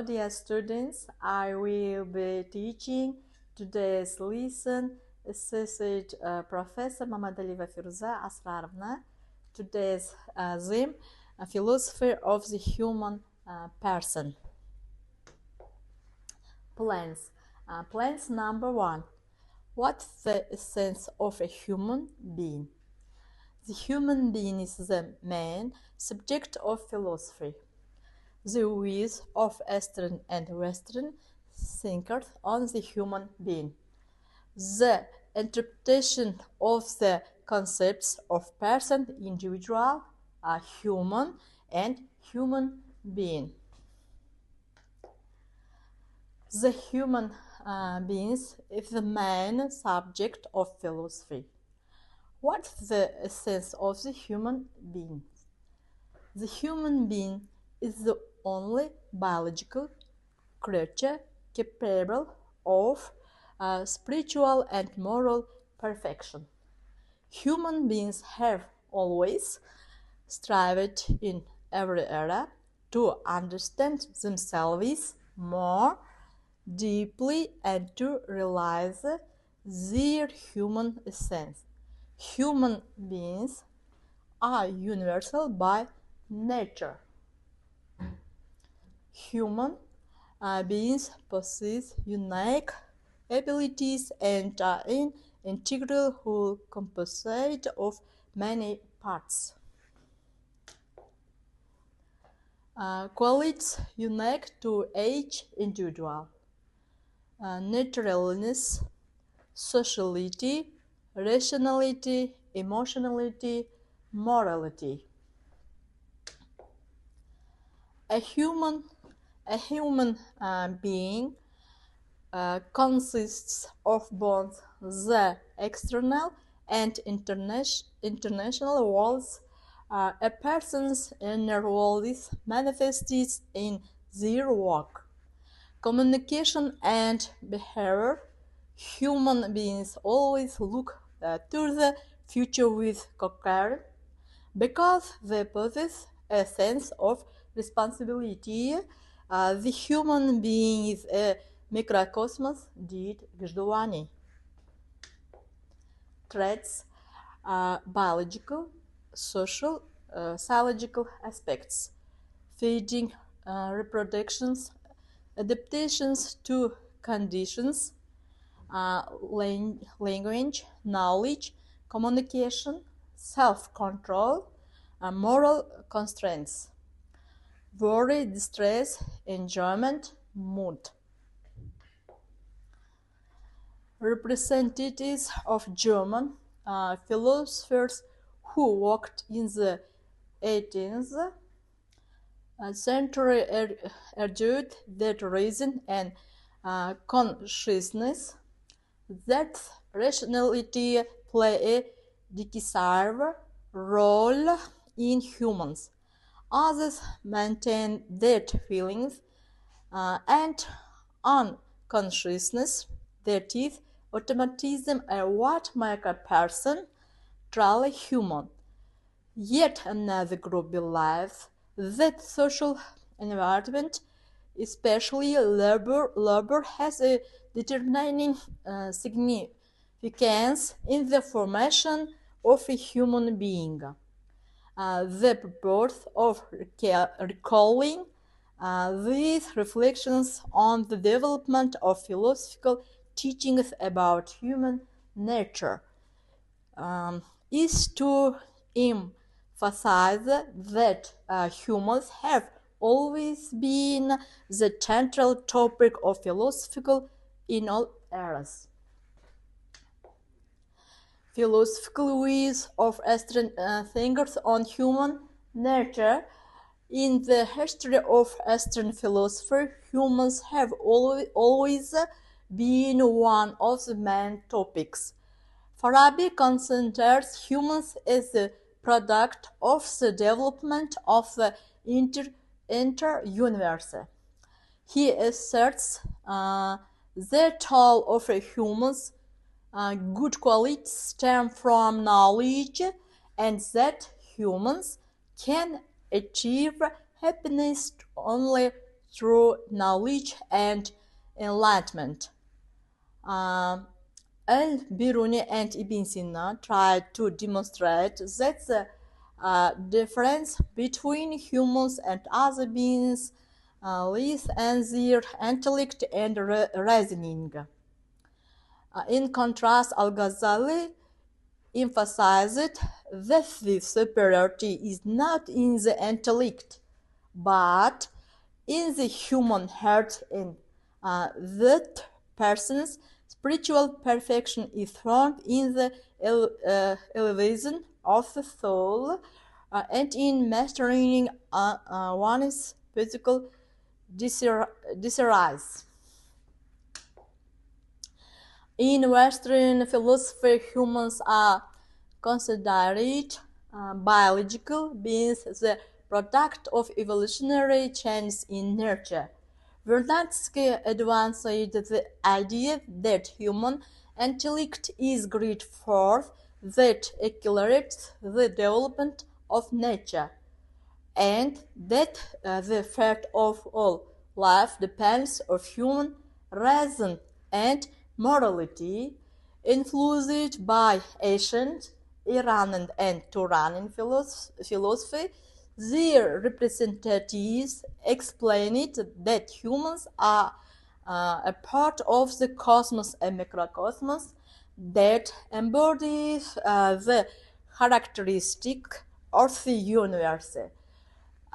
dear students, I will be teaching today's lesson. Associate Professor Mamadaliyeva Feruza Asrorovna. Today's theme, philosophy of the human person. Plans. Plans number 1. What's the essence of a human being? The human being is the main subject of philosophy. The views of Eastern and Western thinkers on the human being. The interpretation of the concepts of person, individual, human, and human being. The human beings is the main subject of philosophy. What's the essence of the human being? The human being is the only biological creature capable of spiritual and moral perfection. Human beings have always strived in every era to understand themselves more deeply and to realize their human essence. Human beings are universal by nature. Human beings possess unique abilities and are an integral whole composite of many parts. Qualities unique to each individual: naturalness, sociality, rationality, emotionality, morality. A human being consists of both the external and international worlds. A person's inner world is manifested in their work, communication, and behavior. Human beings always look to the future with care because they possess a sense of responsibility. The human being is a microcosmos did граждане. Traits: biological, social, psychological aspects: feeding, reproductions, adaptations to conditions, language, knowledge, communication, self-control, moral constraints. Worry, distress, enjoyment, mood. Representatives of German philosophers who worked in the 18th century argued that reason and consciousness, that rationality play a decisive role in humans. Others maintain that feelings and unconsciousness, that is, automatism, are what make a person truly human. Yet another group believes that social environment, especially labor, has a determining significance in the formation of a human being. The purpose of recalling these reflections on the development of philosophical teachings about human nature is to emphasize that humans have always been the central topic of philosophical in all eras. Philosophical views of Eastern thinkers on human nature. In the history of Eastern philosophy, humans have always been one of the main topics. Farabi considers humans as the product of the development of the inter-universe. He asserts that all of a human's good qualities stem from knowledge, and that humans can achieve happiness only through knowledge and enlightenment. Um, Al-Biruni and Ibn Sina tried to demonstrate that the difference between humans and other beings lies in their intellect and reasoning. In contrast, Al-Ghazali emphasized that the superiority is not in the intellect, but in the human heart, and that person's spiritual perfection is found in the elevation of the soul and in mastering one's physical desires. In Western philosophy, humans are considered biological beings, the product of evolutionary changes in nature. Vernadsky advanced the idea that human intellect is great force that accelerates the development of nature, and that the fact of all life depends on human reason and morality, influenced by ancient Iranian and Turanian philosophy. Their representatives explained that humans are a part of the cosmos, a microcosmos that embodies the characteristic of the universe.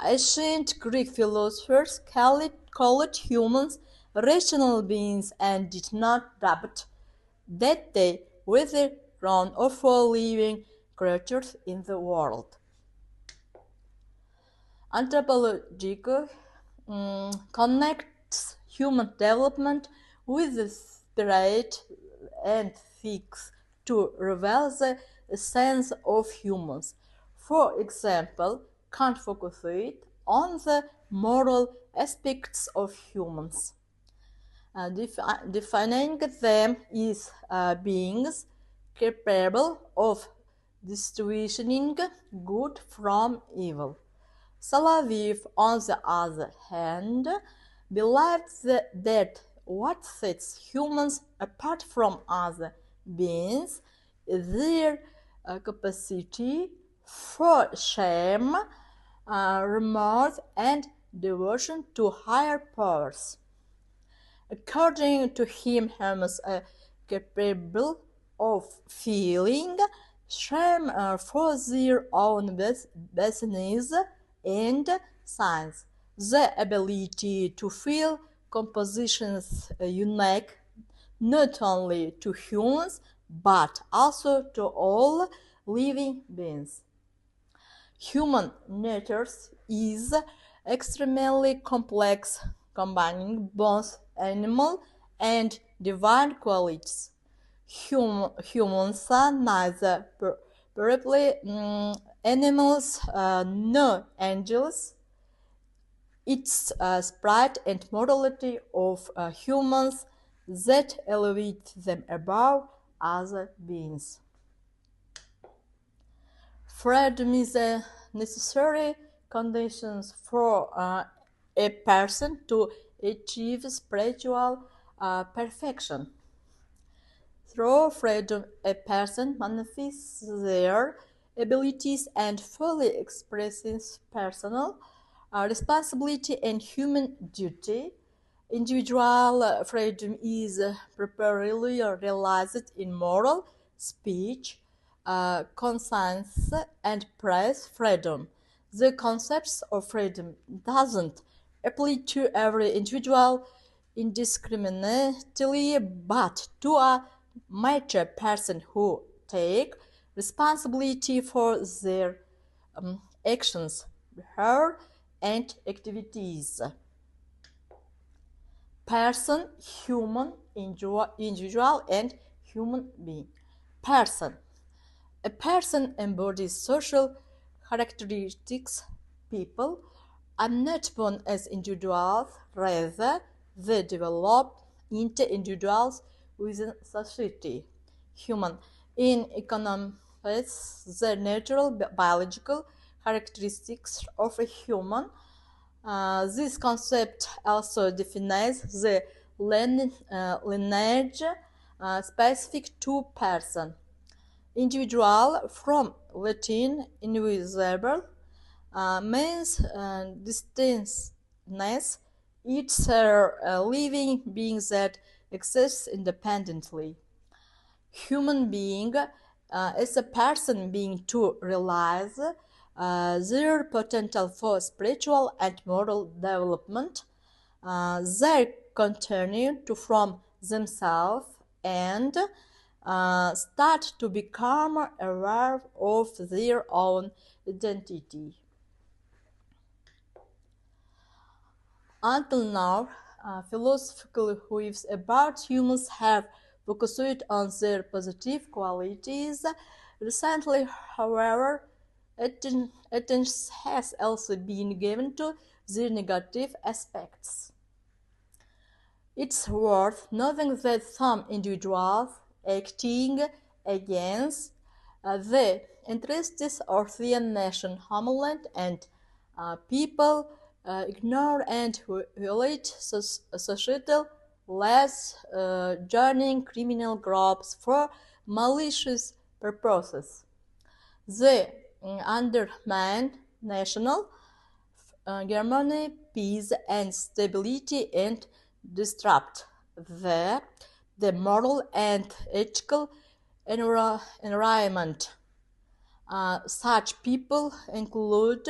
Ancient Greek philosophers called humans rational beings and did not doubt that they were the one of all living creatures in the world. Anthropology connects human development with the spirit and seeks to reveal the essence of humans. For example, Kant focused on the moral aspects of humans, defining them as beings capable of distinguishing good from evil. Salaviv, on the other hand, believed that what sets humans apart from other beings is their capacity for shame, remorse, and devotion to higher powers. According to him, humans are capable of feeling shame for their own baseness and science. The ability to feel compositions unique not only to humans but also to all living beings. Human nature is extremely complex, combining both animal and divine qualities. Humans are neither perfectly animals nor angels. It's sprite and morality of humans that elevate them above other beings. Freedom is a necessary condition for a person to achieve spiritual perfection. Through freedom, a person manifests their abilities and fully expresses personal responsibility and human duty. Individual freedom is properly realized in moral, speech, conscience, and press freedom. The concept of freedom doesn't apply to every individual indiscriminately, but to a mature person who take responsibility for their actions, behavior, and activities. Person, human, individual, and human being. Person. A person embodies social characteristics. People are not born as individuals, rather, they develop into individuals within society. Human. In economics, the natural biological characteristics of a human This concept also defines the lineage specific to person. Individual from Latin invisible means distinctness. It's a living being that exists independently. Human being is a person being to realize their potential for spiritual and moral development. They continue to form themselves and start to become aware of their own identity. Until now, philosophical views about humans have focused on their positive qualities. Recently, however, attention has also been given to their negative aspects. It's worth noting that some individuals acting against the interests of the nation, homeland, and people ignore and violate societal laws, joining criminal groups for malicious purposes. They undermine national harmony, peace, and stability, and disrupt the moral and ethical environment. Such people include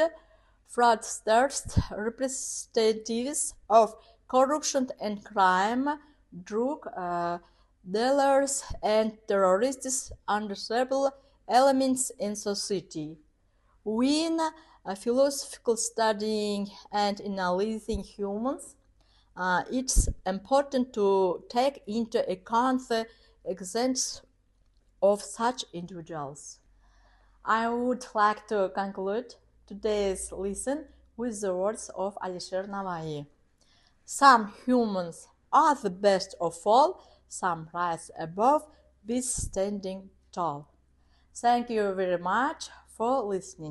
fraudsters, representatives of corruption and crime, drug dealers, and terrorists, undesirable elements in society. When philosophical studying and analyzing humans, it's important to take into account the existence of such individuals. I would like to conclude today's lesson with the words of Alisher Navai. Some humans are the best of all, some rise above, this standing tall. Thank you very much for listening.